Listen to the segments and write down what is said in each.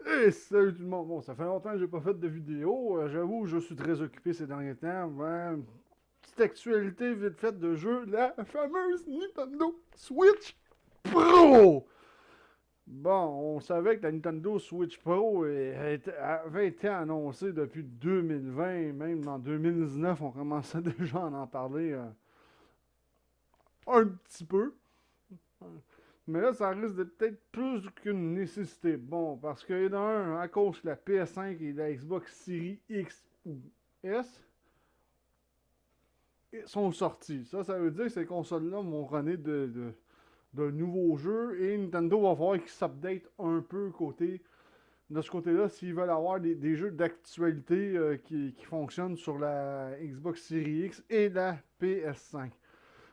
Hey, salut tout le monde! Bon, ça fait longtemps que j'ai pas fait de vidéo. J'avoue, je suis très occupé ces derniers temps. Ouais, petite actualité vite faite de jeu, la fameuse Nintendo Switch Pro! Bon, on savait que la Nintendo Switch Pro avait été annoncée depuis 2020, même en 2019, on commençait déjà à en parler un petit peu. Mais là, ça risque d'être peut-être plus qu'une nécessité. Bon, parce qu'il y en a un, à cause de la PS5 et de la Xbox Series X ou S sont sortis. Ça veut dire que ces consoles-là vont runner de nouveaux jeux et Nintendo va falloir qu'ils s'update un peu de ce côté-là s'ils veulent avoir des jeux d'actualité qui fonctionnent sur la Xbox Series X et la PS5.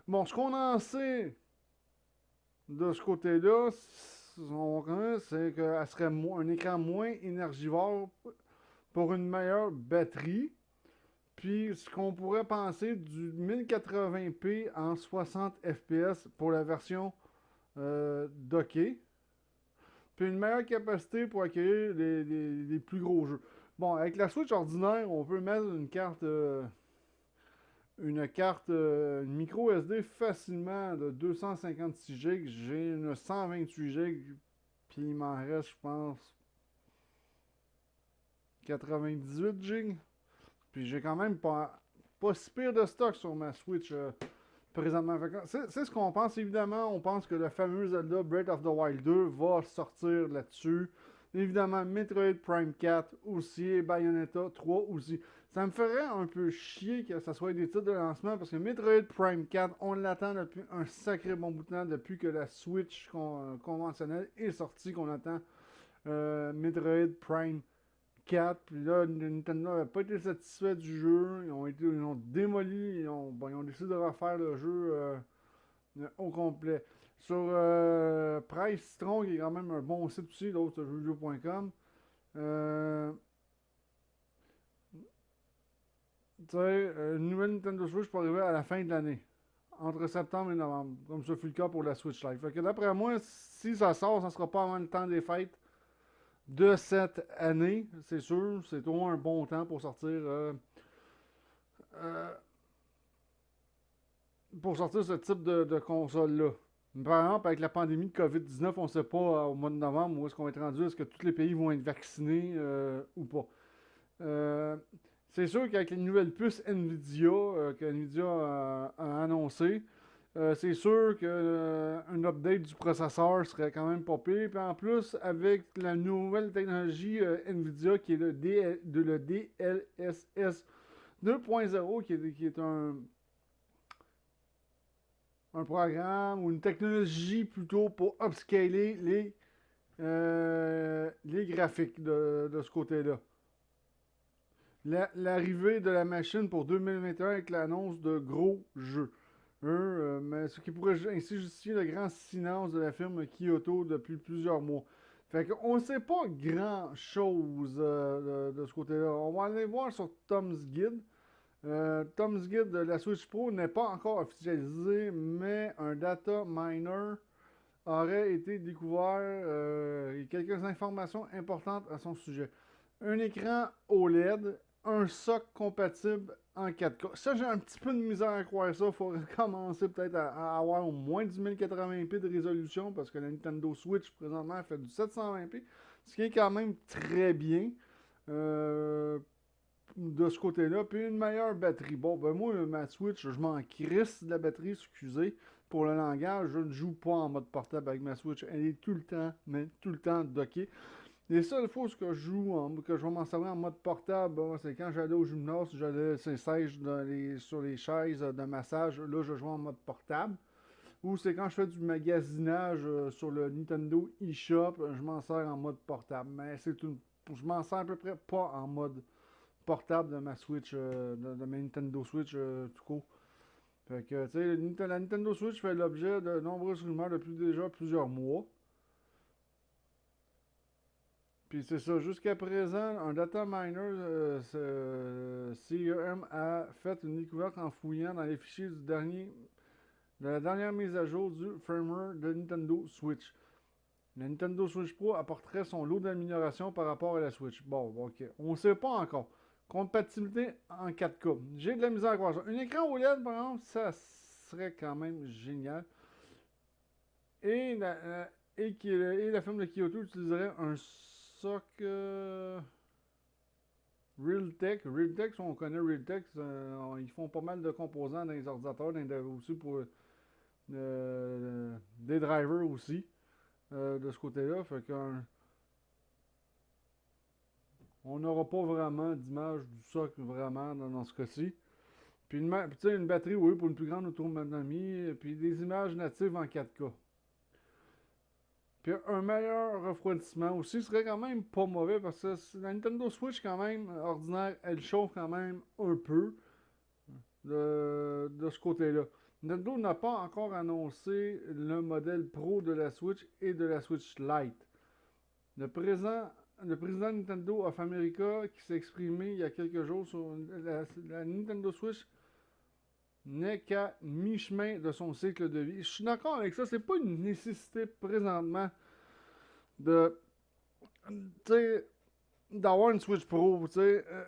Bon, ce qu'on en sait de ce côté-là, c'est qu'elle serait un écran moins énergivore pour une meilleure batterie. Puis ce qu'on pourrait penser du 1080p en 60 fps pour la version dockée. Puis une meilleure capacité pour accueillir les plus gros jeux. Bon, avec la Switch ordinaire, on peut mettre une micro SD facilement de 256 GB. J'ai une 128 GB, puis il m'en reste, je pense, 98 GB. Puis j'ai quand même pas si pire de stock sur ma Switch présentement. C'est ce qu'on pense. Évidemment, on pense que le fameux Zelda Breath of the Wild 2 va sortir là-dessus. Évidemment, Metroid Prime 4 aussi et Bayonetta 3 aussi. Ça me ferait un peu chier que ça soit des titres de lancement parce que Metroid Prime 4, on l'attend depuis un sacré bon bout de temps, depuis que la Switch conventionnelle est sortie, qu'on attend Metroid Prime 4. Puis là, Nintendo n'avait pas été satisfait du jeu. Ils ont démoli, ils ont décidé de refaire le jeu au complet. Sur Price Citron, qui est quand même un bon site aussi, l'autre jeuxvideo.com. Euh, tu sais, une nouvelle Nintendo Switch pour arriver à la fin de l'année. Entre septembre et novembre. Comme ça fut le cas pour la Switch Lite. Fait que d'après moi, si ça sort, ça sera pas avant le temps des fêtes de cette année. C'est sûr. C'est au moins un bon temps euh, pour sortir ce type de console-là. Par exemple, avec la pandémie de COVID-19, on ne sait pas au mois de novembre où est-ce qu'on va être rendu, est-ce que tous les pays vont être vaccinés ou pas. Euh, c'est sûr qu'avec les nouvelles puces Nvidia que Nvidia a annoncé, c'est sûr qu'un update du processeur serait quand même pas pire. Puis en plus, avec la nouvelle technologie Nvidia qui est le DLSS 2.0, qui est un programme ou une technologie plutôt pour upscaler les graphiques de ce côté-là. L'arrivée de la machine pour 2021 avec l'annonce de gros jeux. Mais ce qui pourrait ainsi justifier le grand silence de la firme Kyoto depuis plusieurs mois. Fait qu'on ne sait pas grand-chose de ce côté-là. On va aller voir sur Tom's Guide. Tom's Guide de la Switch Pro n'est pas encore officialisé, mais un data miner aurait été découvert et quelques informations importantes à son sujet. Un écran OLED, un SoC compatible en 4K. Ça, j'ai un petit peu de misère à croire ça. Il faudrait commencer peut-être à avoir au moins du 1080p de résolution parce que la Nintendo Switch présentement fait du 720p, ce qui est quand même très bien. Euh, de ce côté-là, puis une meilleure batterie. Bon, ben moi, ma Switch, je m'en crisse de la batterie, excusez pour le langage, je ne joue pas en mode portable avec ma Switch, elle est tout le temps, mais tout le temps dockée. Les seules fois que que je vais m'en servir en mode portable, bon, c'est quand j'allais au gymnase, j'allais sur les chaises de massage, là je joue en mode portable. Ou c'est quand je fais du magasinage sur le Nintendo eShop, je m'en sers en mode portable. Mais je m'en sers à peu près pas en mode portable de ma Switch, de ma Nintendo Switch tout court. Fait que, tu sais, la Nintendo Switch fait l'objet de nombreuses rumeurs depuis déjà plusieurs mois. Puis c'est ça, jusqu'à présent, un data miner CEM a fait une découverte en fouillant dans les fichiers de la dernière mise à jour du firmware de Nintendo Switch. La Nintendo Switch Pro apporterait son lot d'améliorations par rapport à la Switch. Bon, ok. On ne sait pas encore. Compatibilité en 4K. J'ai de la misère à croire ça. Un écran OLED, par exemple, ça serait quand même génial. Et la firme de Kyoto utiliserait un socle Realtek. Realtek, on connaît Realtek, ils font pas mal de composants dans les ordinateurs, aussi pour des drivers aussi, de ce côté-là. Fait qu'on on n'aura pas vraiment d'image du socle vraiment dans ce cas-ci. Puis une batterie, oui, pour une plus grande autonomie, puis des images natives en 4K. Puis un meilleur refroidissement aussi serait quand même pas mauvais parce que la Nintendo Switch, quand même, ordinaire, elle chauffe quand même un peu de ce côté-là. Nintendo n'a pas encore annoncé le modèle Pro de la Switch et de la Switch Lite. Le président de Nintendo of America qui s'est exprimé il y a quelques jours sur la Nintendo Switch n'est qu'à mi-chemin de son cycle de vie. Je suis d'accord avec ça, c'est pas une nécessité présentement de d'avoir une Switch Pro.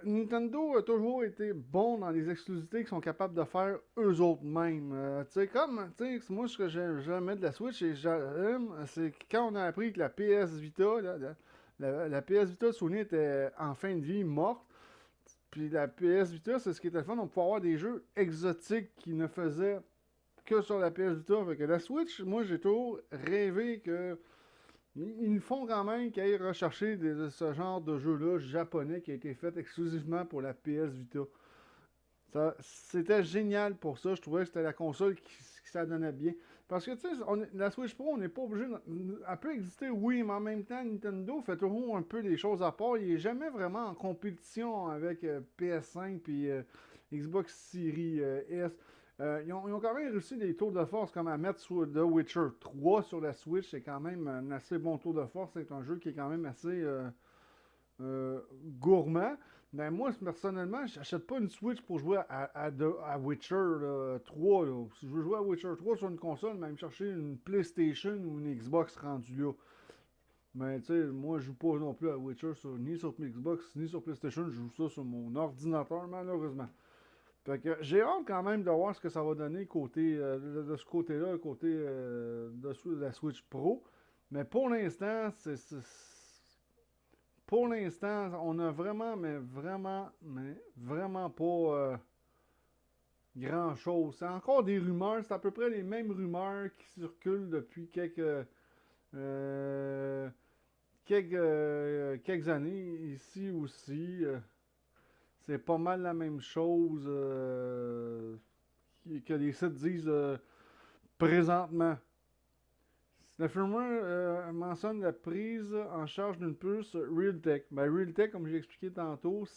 Nintendo a toujours été bon dans les exclusivités qu'ils sont capables de faire eux autres mêmes. Moi, ce que j'aimais de la Switch, et j'aime, c'est quand on a appris que la PS Vita, la PS Vita Sony était en fin de vie morte. Puis la PS Vita, c'est ce qui était le fun. On pouvait avoir des jeux exotiques qui ne faisaient que sur la PS Vita. Fait que la Switch, moi, j'ai toujours rêvé que ils font quand même qu'ils aillent rechercher ce genre de jeu-là japonais qui a été fait exclusivement pour la PS Vita. C'était génial pour ça. Je trouvais que c'était la console qui s'adonnait bien. Parce que, tu sais, la Switch Pro, on n'est pas obligé. Elle peut exister, oui, mais en même temps, Nintendo fait toujours un peu des choses à part. Il n'est jamais vraiment en compétition avec PS5 puis Xbox Series S. Ils ont quand même réussi des tours de force comme à mettre The Witcher 3 sur la Switch. C'est quand même un assez bon tour de force. C'est un jeu qui est quand même assez gourmand. Mais moi, personnellement, j'achète pas une Switch pour jouer à Witcher 3. Là. Si je veux jouer à Witcher 3 sur une console, même chercher une PlayStation ou une Xbox rendue là. Mais tu sais, moi, je joue pas non plus à Witcher ni sur Xbox ni sur PlayStation. Je joue ça sur mon ordinateur, malheureusement. Fait que j'ai hâte quand même de voir ce que ça va donner côté, de ce côté-là, côté de la Switch Pro. Mais pour l'instant, on a vraiment, mais vraiment pas grand-chose. C'est encore des rumeurs, c'est à peu près les mêmes rumeurs qui circulent depuis euh, quelques années ici aussi. C'est pas mal la même chose que les sites disent présentement. La firmware mentionne la prise en charge d'une puce Realtek. Ben, Realtek, comme j'ai expliqué tantôt,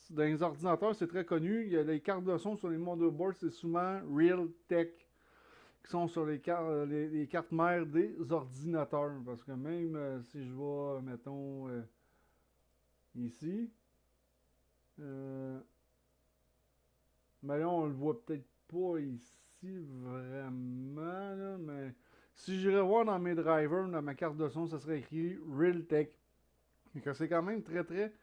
dans les ordinateurs, c'est très connu. Il y a les cartes de son sur les motherboards, c'est souvent Realtek qui sont sur les cartes mères des ordinateurs. Parce que même si je vais, mettons, ici, euh, mais là, on le voit peut-être pas ici vraiment, là, mais si j'irais voir dans mes drivers, dans ma carte de son, ça serait écrit Realtek. C'est quand même très très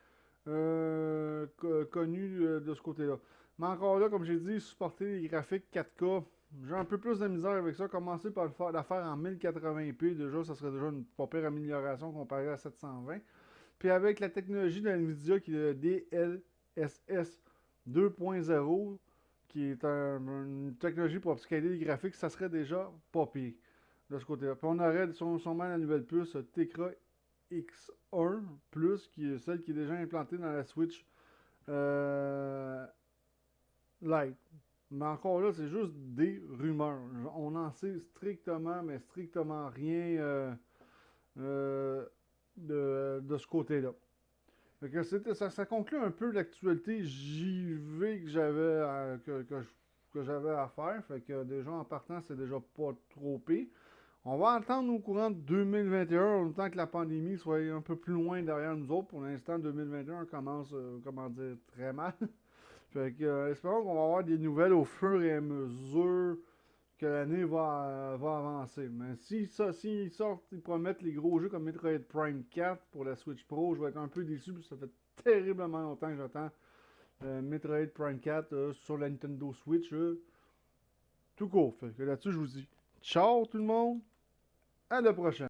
connu de ce côté-là. Mais encore là, comme j'ai dit, supporter les graphiques 4K, j'ai un peu plus de misère avec ça. Commencer par la faire en 1080p, déjà, ça serait déjà une pas pire amélioration comparée à 720. Puis avec la technologie de Nvidia qui est le DLSS 2.0, qui est une technologie pour upscaler les graphiques, ça serait déjà pas pire de ce côté-là. Puis on aurait sûrement la nouvelle puce Tegra X1 Plus, qui est celle qui est déjà implantée dans la Switch Lite. Mais encore là, c'est juste des rumeurs. On n'en sait strictement, mais strictement rien euh, de ce côté-là. Fait que ça conclut un peu l'actualité JV que j'avais à faire. Fait que déjà en partant, c'est déjà pas trop pire. On va attendre au courant de 2021, en temps que la pandémie soit un peu plus loin derrière nous autres. Pour l'instant, 2021 commence, comment dire, très mal. Fait que, espérons qu'on va avoir des nouvelles au fur et à mesure que l'année va avancer. Mais si ça, s'ils sortent, ils promettent les gros jeux comme Metroid Prime 4 pour la Switch Pro, je vais être un peu déçu parce que ça fait terriblement longtemps que j'attends Metroid Prime 4 sur la Nintendo Switch. Tout court. Fait que là-dessus, je vous dis ciao tout le monde, à la prochaine.